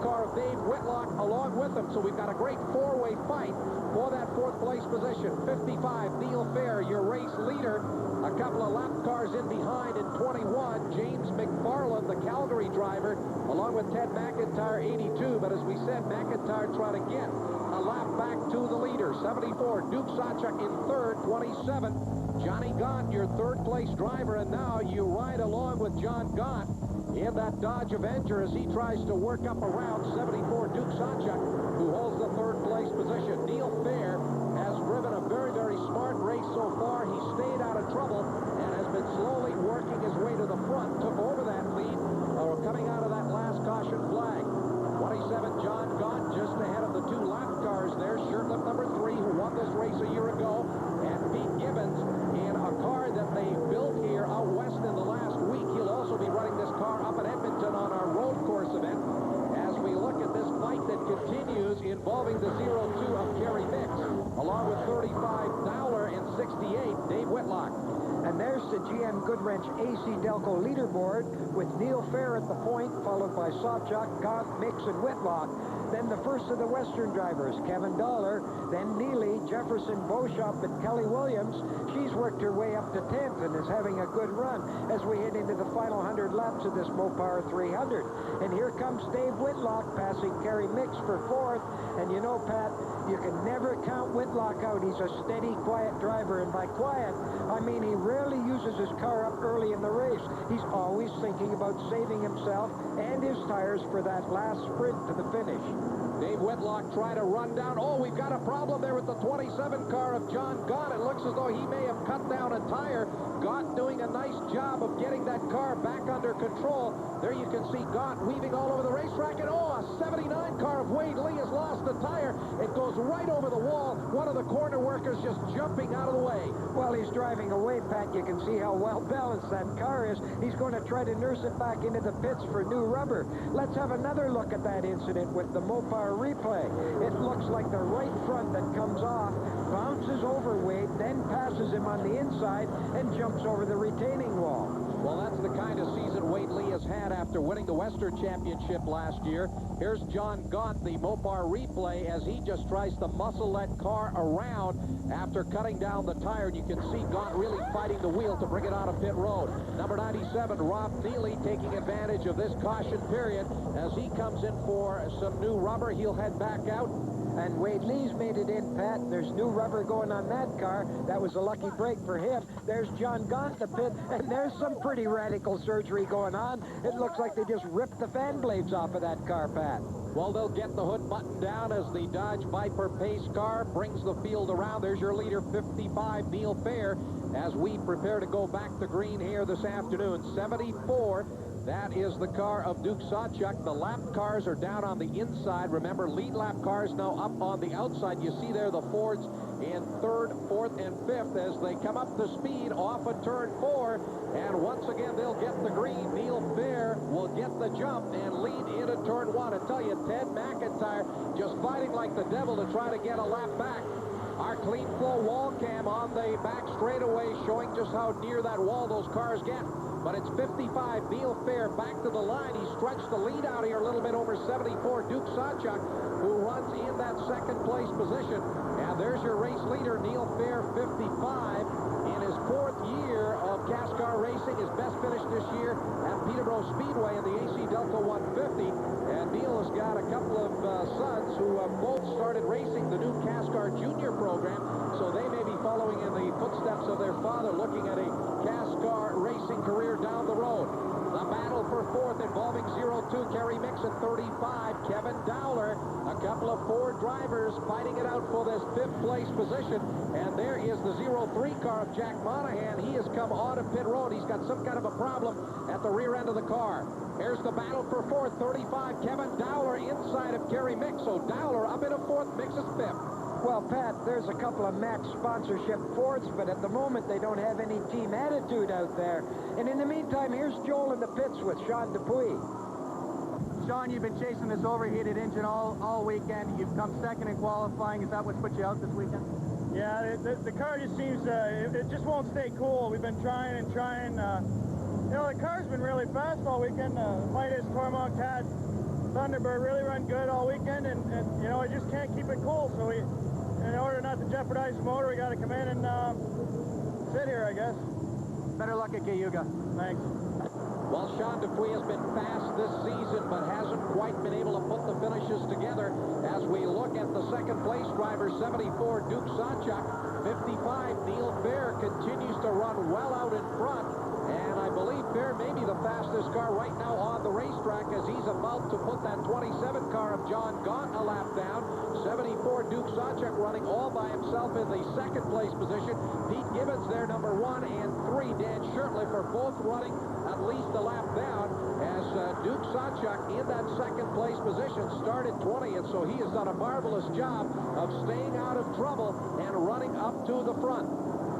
car of Dave Whitlock along with him. So we've got a great 4-way fight for that 4th place position. 55, Neil Fair, your race leader. A couple of lap cars in behind in 21, James McFarland, the Calgary driver, along with Ted McIntyre, 82. But as we said, McIntyre trying to get a lap back to the leader. 74, Duke Sawchuk in 3rd. 27, Johnny Gott, your 3rd place driver. And now you ride along with John Gott in that Dodge Avenger as he tries to work up around 74, Duke Sawchuk, who holds the 3rd place position. Neil Fair has driven a very, very smart race so far. He stayed out of trouble and has been slowly working his way to the front. Took over that lead, coming out of that last caution flag. 27, John Gott, just ahead of the 2 lap cars there. Shirtliff number 3, who won this race a year ago. And Pete Gibbons in a car that they built here out west in the last week. He'll also be running this car up at Edmonton on our road course event as we look at this fight that continues involving the 0-2 of Kerry Micks, along with 35 Dowler and 68 Dave Whitlock. And there's the GM Goodrich AC Delco leaderboard with Neil Fair at the point, followed by Sawchuk, Gott, Micks, and Whitlock. Then the first of the Western drivers, Kevin Dowler, then Neely, Jefferson, Beauchamp, and Kelly Williams. She's worked her way up to 10th and is having a good run as we head into the final 100 laps of this Mopar 300. And here comes Dave Whitlock passing Kerry Micks for 4th. And you know, Pat, you can never count Whitlock out. He's a steady, quiet driver. And by quiet, I mean he rarely uses his car up early in the race. He's always thinking about saving himself and his tires for that last sprint to the finish. Dave Whitlock trying to run down. Oh, we've got a problem there with the 27 car of John Gott. It looks as though he may have cut down a tire. Gott doing a nice job of getting that car back under control. There you can see Gott weaving all over the racetrack. And oh, a 79 car of Wade Lee has lost a tire. It goes right over the wall. One of the corner workers just jumping out of the way. While he's driving away, Pat, you can see how well balanced that car is. He's going to try to nurse it back into the pits for new rubber. Let's have another look at that incident with the Mopar Replay. It looks like the right front that comes off, bounces over Wade, then passes him on the inside and jumps over the retaining wall. Well, that's the kind of season Wade Lee has had after winning the Western Championship last year. Here's John Gott, the Mopar Replay, as he just tries to muscle that car around after cutting down the tire. And you can see Gott really fighting the wheel to bring it out of pit road. Number 97, Rob Neely, taking advantage of this caution period as he comes in for some new rubber. He'll head back out. And Wade Lee's made it in, Pat. There's new rubber going on that car. That was a lucky break for him. There's John Gott in the pit, and there's some pretty radical surgery going on. It looks like they just ripped the fan blades off of that car, Pat. Well, they'll get the hood button down as the Dodge Viper pace car brings the field around. There's your leader, 55, Neil Fair, as we prepare to go back to green here this afternoon. 74. That is the car of Duke Sawchuk. The lap cars are down on the inside. Remember, lead lap cars now up on the outside. You see there the Fords in 3rd, 4th, and 5th as they come up to speed off of turn 4. And once again, they'll get the green. Neil Fair will get the jump and lead into turn 1. I tell you, Ted McIntyre just fighting like the devil to try to get a lap back. Our clean flow wall cam on the back straightaway showing just how near that wall those cars get. But it's 55, Neil Fair back to the line. He stretched the lead out here a little bit over 74, Duke Sawchuk, who runs in that 2nd place position. And there's your race leader, Neil Fair, 55, in his 4th year of CASCAR Racing. His best finish this year at Peterborough Speedway in the AC Delco 150. And Neil has got a couple of sons who both started racing the new CASCAR Junior program, so they may be following in the footsteps of their father, looking at a CASCAR racing career down the road. The battle for fourth involving 02 Kerry Micks at 35, Kevin Dowler. A couple of Ford drivers fighting it out for this fifth place position. And there is the 03 car of Jack Monahan. He has come onto pit road. He's got some kind of a problem at the rear end of the car. Here's the battle for fourth, 35, Kevin Dowler inside of Kerry Micks. So Dowler up into fourth, Micks is fifth. Well, Pat, there's a couple of Max sponsorship Fords, but at the moment they don't have any team attitude out there. And in the meantime, here's Joel in the pits with Sean Dupuy. Sean, you've been chasing this overheated engine all weekend. You've come second in qualifying. Is that what's put you out this weekend? Yeah, the car just seems, it just won't stay cool. We've been trying and trying. You know, the car's been really fast all weekend. Midas, Tormont, Cat, Thunderbird really run good all weekend, and you know, I just can't keep it cool. So in order not to jeopardize the motor, we got to come in and sit here, I guess. Better luck at Cayuga. Thanks. Well, Sean Dupuy has been fast this season, but hasn't quite been able to put the finishes together. As we look at the second place driver, 74, Duke Sanchuk, 55, Neil Fair continues to run well out in front. And I believe Fair may be the fastest car right now on the racetrack, as he's about to put that 27 car of John Gaunt a lap down. 74, Duke Sanchuk running all by himself in the second place position. Pete Gibbons there, number 1 and 3. Dan Shirtliff are both running at least a lap down, as Duke Sanchuk in that second place position started 20, and so he has done a marvelous job of staying out of trouble and running up to the front.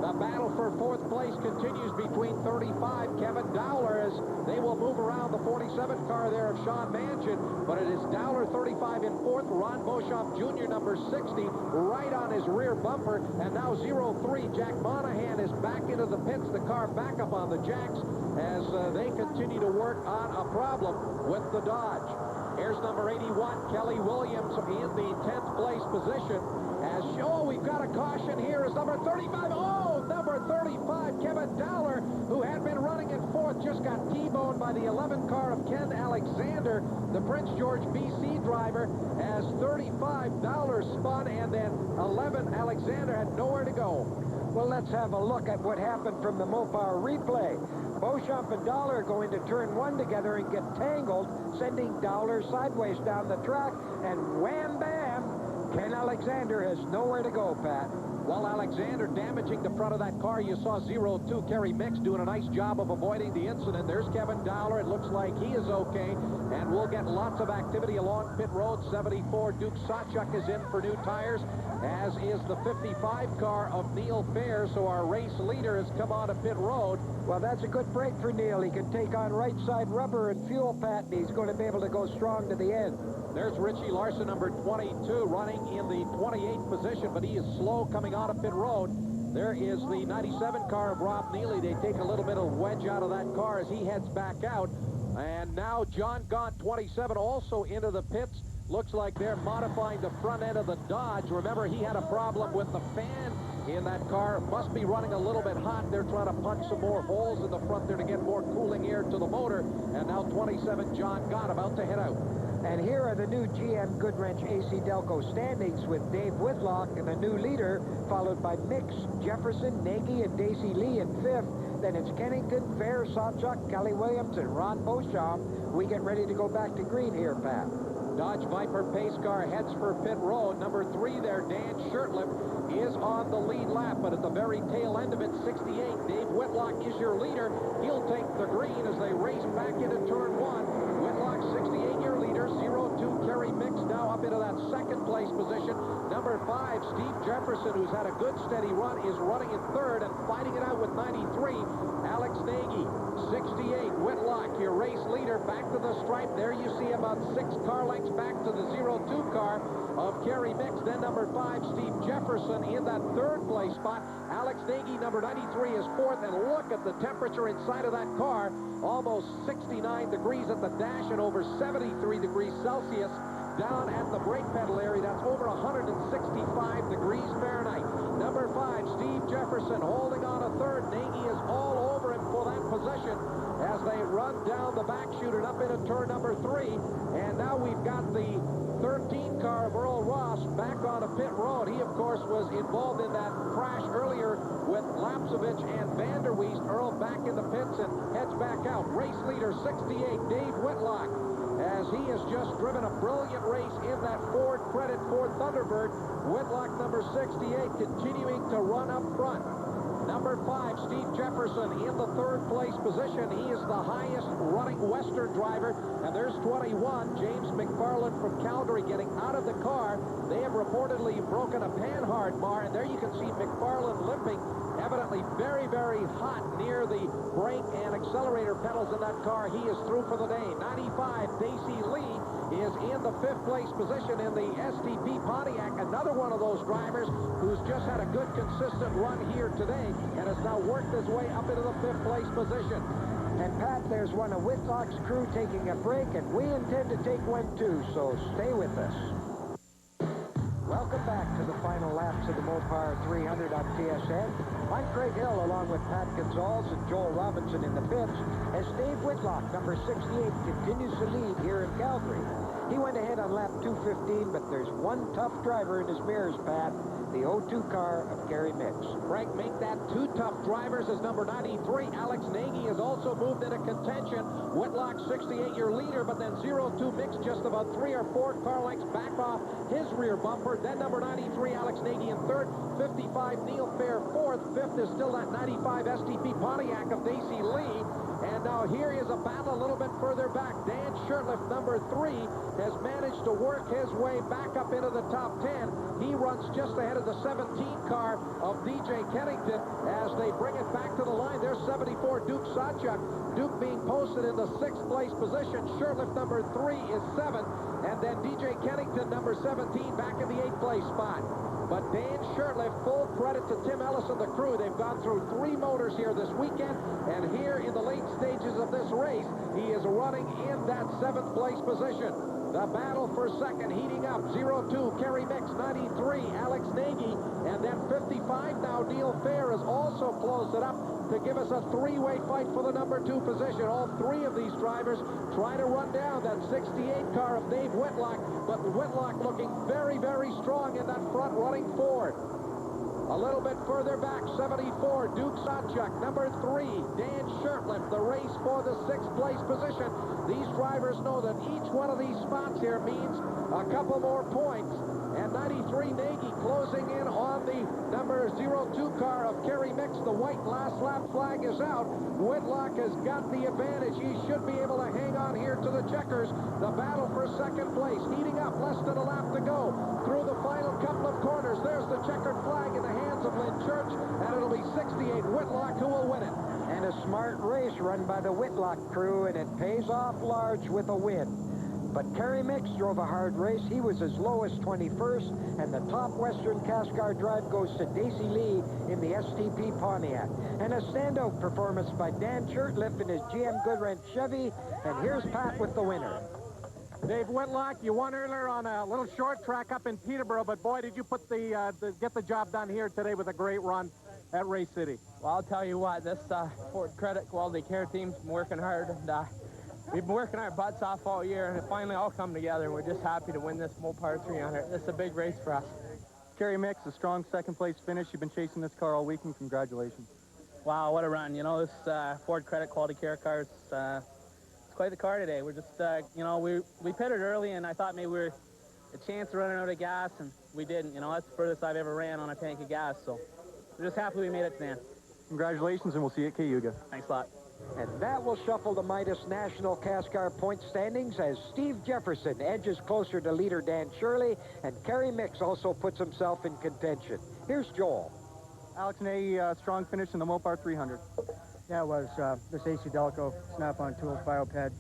The battle for fourth place continues between 35, Kevin Dowler, as they will move around the 47 car there of Sean Manchin, but it is Dowler 35 in fourth, Ron Beauchamp Jr. number 60 right on his rear bumper, and now 03 Jack Monahan is back into the pits, the car back up on the jacks as they continue to work on a problem with the Dodge. Here's number 81, Kelly Williams in the 10th place position. As we've got a caution here is number 35. Oh, number 35, Kevin Dowler, who had been running in fourth, just got T-boned by the 11 car of Ken Alexander, the Prince George BC driver, as 35 Dowler spun, and then 11 Alexander had nowhere to go. Well, let's have a look at what happened from the Mopar replay. Beauchamp and Dowler go into turn 1 together and get tangled, sending Dowler sideways down the track, and wham bam, Ken Alexander has nowhere to go, Pat. Well, Alexander damaging the front of that car. You saw 02 Kerry Micks doing a nice job of avoiding the incident. There's Kevin Dowler. It looks like he is okay, and we'll get lots of activity along pit road. 74 Duke Sanchuk is in for new tires, as is the 55 car of Neil Fair. So our race leader has come on to pit road. Well, that's a good break for Neil. He can take on right side rubber and fuel, Pat, and he's going to be able to go strong to the end. There's Richie Larson, number 22, running in the 28th position, but he is slow coming out of pit road. There is the 97 car of Rob Neely. They take a little bit of wedge out of that car as he heads back out. And now John Gaunt, 27, also into the pits. Looks like they're modifying the front end of the Dodge. Remember, he had a problem with the fan in that car. Must be running a little bit hot. They're trying to punch some more holes in the front there to get more cooling air to the motor. And now 27 John Gaunt about to head out. And here are the new GM Goodrich AC Delco standings, with Dave Whitlock and the new leader, followed by Micks, Jefferson, Nagy, and Dacy Lee in fifth. Then it's Kennington, Fair, Sanchuk, Kelly Williams, and Ron Beauchamp. We get ready to go back to green here, Pat. Dodge Viper pace car heads for pit road. Number 3 there, Dan Shirtliff, is on the lead lap, but at the very tail end of it, 68, Dave Whitlock is your leader. He'll take the green as they race back into turn 1. Whitlock, 68-year leader. 02 Kerry Micks now up into that second place position. Number 5, Steve Jefferson, who's had a good steady run, is running in third and fighting it out with 93. Alex Nagy, 68. Whitlock, your race leader, back to the stripe. There you see about 6 car lengths back to the 02 car of Kerry Micks. Then number 5, Steve Jefferson in that third place spot. Alex Nagy, number 93, is fourth. And look at the temperature inside of that car. Almost 69 degrees at the dash and over 73 degrees Celsius down at the brake pedal area. That's over 165 degrees Fahrenheit. Number 5, Steve Jefferson holding on a third. Nagy is all over him position as they run down the back chute and up into turn number 3. And now we've got the 13 car of Earl Ross back on a pit road. He, of course, was involved in that crash earlier with Lapsevich and Vanderweest. Earl back in the pits and heads back out. Race leader 68, Dave Whitlock, as he has just driven a brilliant race in that Ford Credit Ford Thunderbird. Whitlock, number 68, continuing to run up front. Number 5, Steve Jefferson in the 3rd place position. He is the highest running Western driver. And there's 21, James McFarland from Calgary, getting out of the car. They have reportedly broken a Panhard bar, and there you can see McFarland limping, evidently very, very hot near the brake and accelerator pedals in that car. He is through for the day. 95, Dacy Lee is in the 5th place position in the STP Pontiac. Another one of those drivers who's just had a good, consistent run here today and has now worked his way up into the 5th place position. And Pat, there's one of Whitlock's crew taking a break, and we intend to take one too, so stay with us. Welcome back to the final laps of the Mopar 300 on TSN. I'm Craig Hill, along with Pat Gonzalez and Joel Robinson in the pits, as Dave Whitlock, number 68, continues to lead here in Calgary. He went ahead on lap 215, but there's one tough driver in his mirrors, Pat, the 02 car of Kerry Micks. Frank, make that 2 tough drivers as number 93. Alex Nagy has also moved into contention. Whitlock, 68, your leader, but then 02 Micks just about 3 or 4 car lengths back off his rear bumper. Then number 93, Alex Nagy in 3rd. 55, Neil Fair 4th. 5th is still that 95 STP Pontiac of Dacy Lee. And now here is a battle a little bit further back. Dan Shurtleff, number 3, has managed to work his way back up into the top 10. He runs just ahead of the 17 car of DJ Kennington as they bring it back to the line. There's 74, Duke Sawchuk. Duke being posted in the 6th place position. Shurtleff, number 3, is 7. And then DJ Kennington, number 17, back in the 8th place spot. But Dan Shurtleff, full credit to Tim Ellis and the crew. They've gone through 3 motors here this weekend, and here in the late stages of this race, he is running in that 7th place position. The battle for second heating up. 02, Kerry Micks, 93, Alex Nagy, and then 55 now, Neil Fair has also closed it up to give us a 3-way fight for the number 2 position. All 3 of these drivers try to run down that 68 car of Dave Whitlock, but Whitlock looking very, very strong in that front running Ford. A little bit further back, 74, Duke Sawchuk. Number 3, Dan Shurtleff, the race for the 6th place position. These drivers know that each one of these spots here means a couple more points. And 93, Nagy closing in on the number 02 car of Kerry Micks. The white last lap flag is out. Whitlock has got the advantage. He should be able to hang on here to the checkers. The battle for second place, heating up, less than a lap to go. Through the final couple of corners, there's the checkered flag in the hands of Lynn Church, and it'll be 68 Whitlock who will win it. And a smart race run by the Whitlock crew, and it pays off large with a win. But Kerry Micks drove a hard race. He was as low as 21st, and the top Western CASCAR drive goes to Dacy Lee in the STP Pontiac. And a standout performance by Dan Shurtleff in his GM Goodrich Chevy, and here's Pat with the winner. Dave Whitlock, you won earlier on a little short track up in Peterborough, but boy, did you put get the job done here today with a great run at Race City. Well, I'll tell you what, this Ford Credit Quality Care team's been working hard, and we've been working our butts off all year, and it finally all come together, and we're just happy to win this Mopar 300. This is a big race for us. Kerry Micks, a strong 2nd place finish. You've been chasing this car all week, and congratulations. Wow, what a run. You know, this Ford Credit Quality Care car is it's quite the car today. We're just, you know, we pitted early, and I thought maybe we were a chance of running out of gas, and we didn't. You know, that's the furthest I've ever ran on a tank of gas, so we're just happy we made it to the end. Congratulations, and we'll see you at Cayuga. Thanks a lot. And that will shuffle the Midas National CASCAR point standings as Steve Jefferson edges closer to leader Dan Shirley, and Kerry Micks also puts himself in contention. Here's Joel. Alex Nagy, strong finish in the Mopar 300. Yeah, it was this AC Delco, Snap-on Tools, Bioped,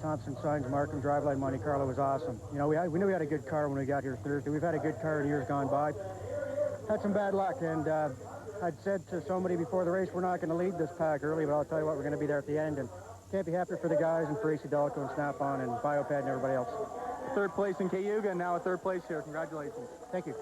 Thompson Sons, Markham, Driveline, Monte Carlo was awesome. You know, we knew we had a good car when we got here Thursday. We've had a good car in years gone by. Had some bad luck, and I'd said to somebody before the race, we're not going to lead this pack early, but I'll tell you what, we're going to be there at the end, and can't be happier for the guys and for AC Delco and Snap-on and Bioped and everybody else. 3rd place in Cayuga, and now a 3rd place here. Congratulations. Thank you.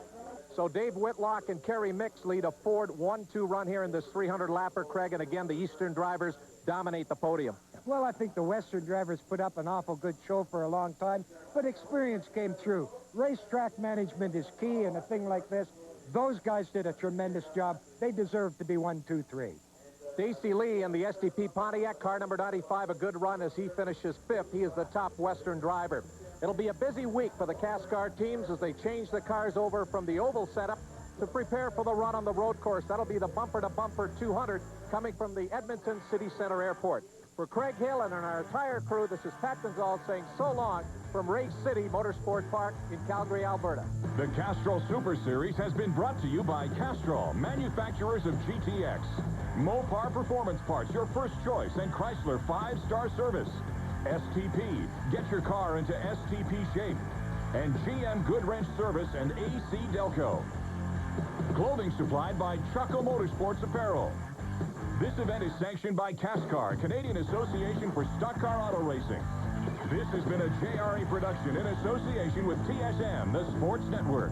So Dave Whitlock and Kerry Micks lead a Ford 1-2 run here in this 300-lapper, Craig. And again, the Eastern drivers dominate the podium. Well, I think the Western drivers put up an awful good show for a long time, but experience came through. Racetrack management is key in a thing like this. Those guys did a tremendous job. They deserve to be 1, 2, 3. Dacy Lee in the SDP Pontiac, car number 95, a good run as he finishes 5th. He is the top Western driver. It'll be a busy week for the CASCAR teams as they change the cars over from the oval setup to prepare for the run on the road course. That'll be the bumper-to-bumper 200 coming from the Edmonton City Center Airport. For Craig Hill and our entire crew, this is Pat Gonzalez saying so long from Race City Motorsport Park in Calgary, Alberta. The Castrol Super Series has been brought to you by Castrol, manufacturers of GTX. Mopar Performance Parts, your first choice, and Chrysler 5-star service. STP, get your car into STP shape. And GM Goodrich Service and AC Delco. Clothing supplied by Chucko Motorsports Apparel. This event is sanctioned by CASCAR, Canadian Association for Stock Car Auto Racing. This has been a JRA production in association with TSN, the Sports Network.